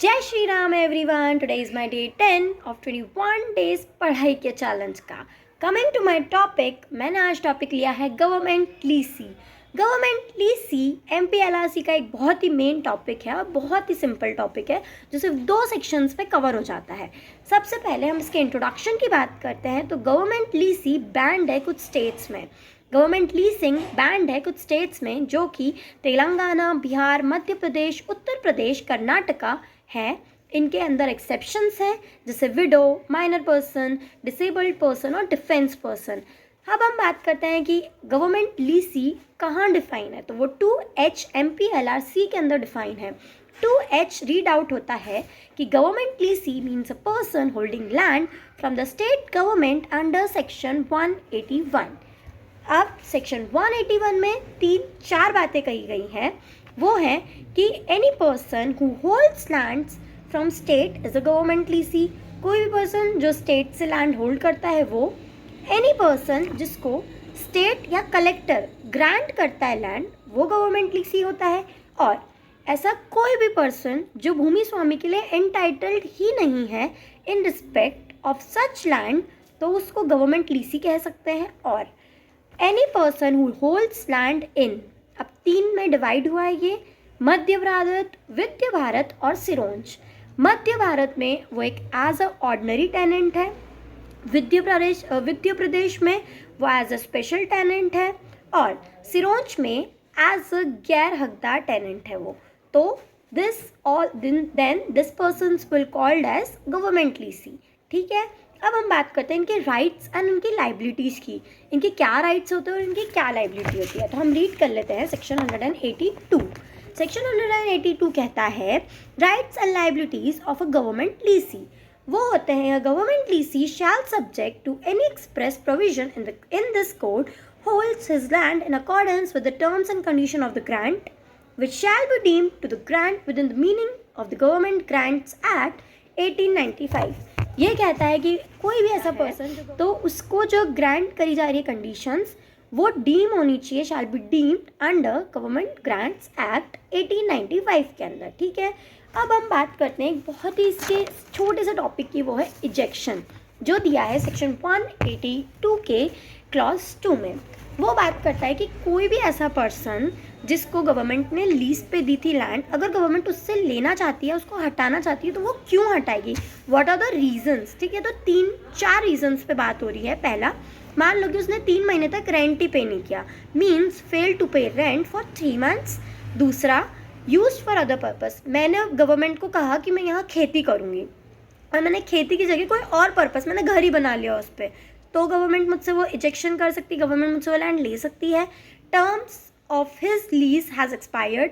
जय Shri Ram everyone. Today is my day 10 of 21 days पढ़ाई के चैलेंज का। कमिंग टू माय टॉपिक, मैंने आज टॉपिक लिया है गवर्नमेंट लीसी। गवर्नमेंट लीसी एमपीएलआरसी का एक बहुत ही मेन टॉपिक है और बहुत ही सिंपल टॉपिक है जो सिर्फ 2 सेक्शंस में कवर हो जाता है। सबसे पहले हम इसके इंट्रोडक्शन की बात करते हैं तो गवर्नमेंट लीसी बैंड है कुछ स्टेट्स में। गवर्नमेंट लीजिंग बैंड है कुछ स्टेट्स में जो कि तेलंगाना, बिहार, मध्य प्रदेश, उत्तर प्रदेश, कर्नाटका है। इनके अंदर एक्सेप्शंस हैं जैसे window, minor person, disabled person और डिफेंस पर्सन। अब हम बात करते हैं कि गवर्नमेंट लीसी कहाँ डिफाइन है, तो वो 2H MPLRC के अंदर डिफाइन है। 2H रीड आउट होता है कि government lessee means a person holding land from the state government under section 181। अब सेक्शन 181 में 3-4 बातें कही गई हैं। वो है कि any person who holds lands from state is a government lessee. कोई भी पर्सन जो स्टेट से लैंड होल्ड करता है वो। एनी पर्सन जिसको स्टेट या कलेक्टर ग्रांट करता है लैंड वो गवर्नमेंट लीसी होता है। और ऐसा कोई भी पर्सन जो भूमि स्वामी के लिए एंटाइटल्ड ही नहीं है in respect of such land तो उसको गवर्नमेंट लीसी कह सकते हैं। और any person who holds land in, अब 3 में डिवाइड हुआ है ये, मध्य भारत, विद्या भारत और सिरोंज। मध्य भारत में वो एक एज अ ऑर्डिनरी टेनेंट है। विद्या प्रदेश में वो एज अ स्पेशल टेनेंट है और सिरोंज में एज अ गैर हकदार टेनेंट है वो। तो this all then this person will called as government lessee. ठीक है, अब हम बात करते हैं इनके राइट्स एंड इनकी लाइबिलिटीज़ की। इनके क्या राइट्स होते हैं और इनकी क्या लाइबिलिटी होती है, तो हम रीड कर लेते हैं सेक्शन 182। सेक्शन 182 कहता है rights and liabilities of a government lessee. वो होते हैं government lessee shall subject to any express provision in this code holds his land in accordance with the terms and condition of the grant which shall be deemed to the grant within the meaning of the Government Grants Act 1895। ये कहता है कि कोई भी ऐसा person तो उसको जो ग्रांट करी जा रही है कंडीशंस वो डीम होनी चाहिए, shall be deemed under government grants act 1895 के अंदर। ठीक है, अब हम बात करते हैं एक बहुत ही इसके छोटे से टॉपिक की, वो है इजेक्शन, जो दिया है सेक्शन 182 के क्लॉज 2 में। वो बात करता है कि कोई भी ऐसा पर्सन जिसको गवर्नमेंट ने लीज पे दी थी लैंड, अगर गवर्नमेंट उससे लेना चाहती है, उसको हटाना चाहती है, तो वो क्यों हटाएगी, व्हाट आर द रीजंस। ठीक है, तो 3-4 रीजंस पे बात हो रही है। पहला, मान लो कि उसने 3 महीने तक रेंट ही पे नहीं किया, मीन्स फेल टू पे रेंट फॉर 3 months। दूसरा, यूज फॉर अदर पर्पस, मैंने गवर्नमेंट को कहा कि मैं यहाँ खेती करूँगी और मैंने खेती की जगह कोई और पर्पस, मैंने घर ही बना लिया उस पर, तो गवर्नमेंट मुझसे वो इजेक्शन कर सकती है, गवर्नमेंट मुझसे वो लैंड ले सकती है। Terms of his lease has expired,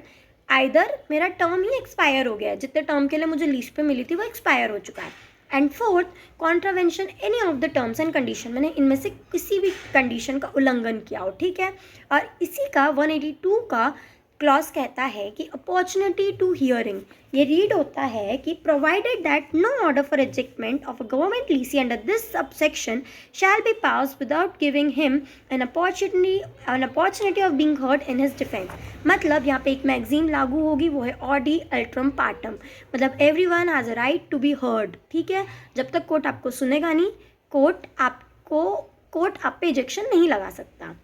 either मेरा टर्म ही एक्सपायर हो गया है, जितने टर्म के लिए मुझे लीज पे मिली थी वो एक्सपायर हो चुका है। And fourth, contravention any of the terms and condition, मैंने इनमें से किसी भी कंडीशन का उल्लंघन किया हो। ठीक है, और इसी का 182 का क्लॉज कहता है कि अपॉर्चुनिटी टू हियरिंग, ये रीड होता है कि provided that no order for rejectment of a government lessee under this subsection shall be pass without giving him an opportunity of being heard in his defence. मतलब यहाँ पे एक magazine लागू होगी, वो है ऑडी अल्ट्रम पार्टम, मतलब everyone has a right to be heard. ठीक है, जब तक कोर्ट आपको सुनेगा नहीं, कोर्ट आप पे इजेक्शन नहीं लगा सकता।